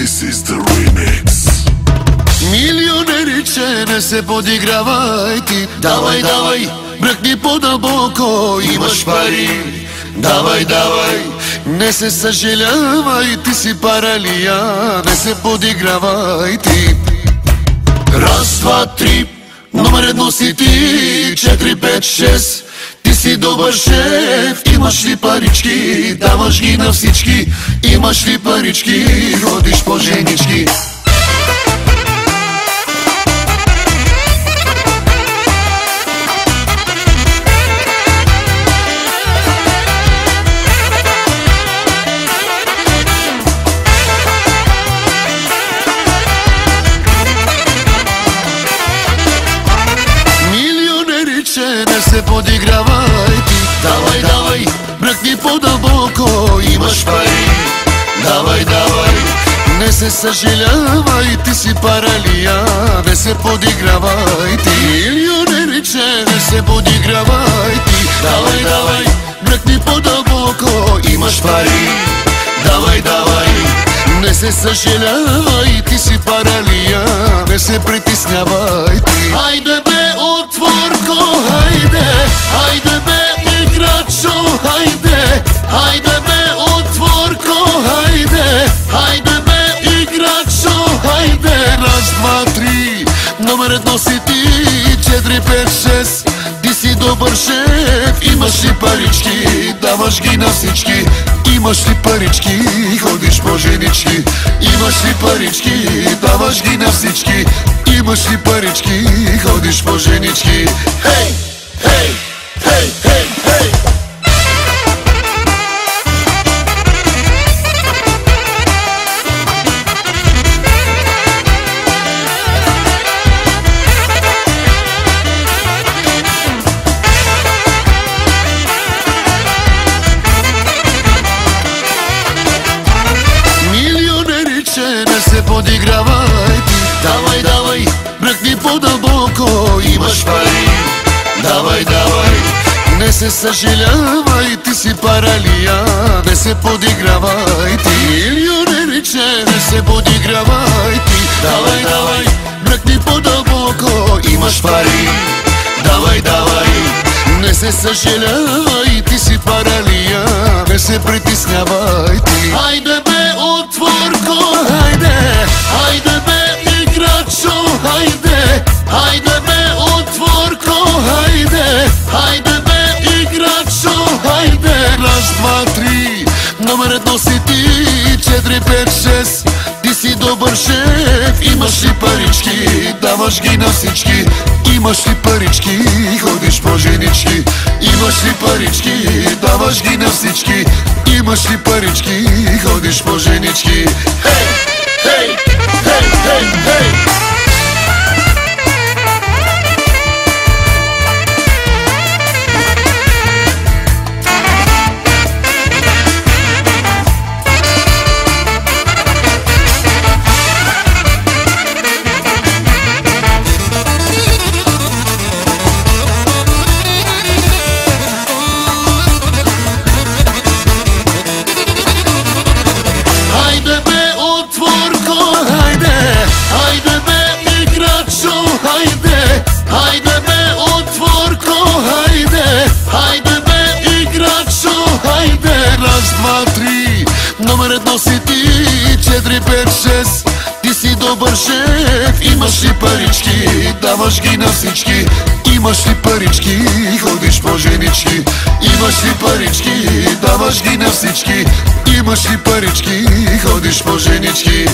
This is the remix. Милионериче, не се подигравай ти. Давай, давай, бръкни по-дълбоко, имаш пари. Давай, давай, не се съжалявай, ти си паралия. Не се подигравай ти. Раз, два, три, номер едно си ти. 4, 5, 6, ти си добър шеф. Имаш ли парички, даваш ги на всички. Имаш ли парички, ходиш по женички. Не се подигравай ти. Давай, давай, бръкни по-дълбоко, имаш пари. Давай, давай, не се съжалявай, ти си паралия. Не се подигравай ти. Милионериче, не се подигравай ти. Давай, давай, бръкни по-дълбоко, имаш пари. Давай, давай, не се съжалявай, ти си паралия. Не се притеснявай ти. Хайде бе, отворко, хайде. Хайде бе, играчо, хайде. Хайде бе, отворко, хайде. Хайде бе, играчо, хайде. Раз, два, три, номер едно си ти. 4, 5, 6, ти си добър шеф. Имаш ли парички, даваш ги на всички. Имаш ли парички, ходиш по женички. Имаш ли парички, даваш ги на всички. Имаш ли парички, ходиш по женички. Хей, хей, хей, хей, хей. Не се подигравай ти. Давай, давай, бръкни по-дълбоко, имаш пари. Давай, давай, не се съжалявай, ти си паралия. Не се подигравай ти. Милионериче, не се подигравай ти. Давай, давай, бръкни по-дълбоко, имаш пари. Давай, давай, не се съжалявай, ти си паралия. Не се притеснявай ти. Хайде бе, отворко, хайде. Хайде бе, играчо, хайде. Хайде бе, отворко, хайде. Хайде бе, играчо, хайде. Раз, два, три, номер едно си ти. 4, 5, 6, ти си добър шеф. Имаш ли парички, даваш ги на всички. Имаш ли парички, ходиш по женички. Имаш ли парички, даваш ги на всички. Имаш ли парички, ходиш по женички. Хей, хей, хей, хей, хей. Хайде бе, отворко, хайде. Хайде бе, играчо, хайде. Хайде бе, отворко, хайде. Хайде бе, играчо, хайде. Раз, два, три, номер едно си ти. 4, 5, 6, ти си добър шеф. Имаш ли парички, даваш ги на всички. Имаш ли парички, ходиш по женички. Имаш ли парички, даваш ги на всички. Имаш ли парички, ходиш по женички.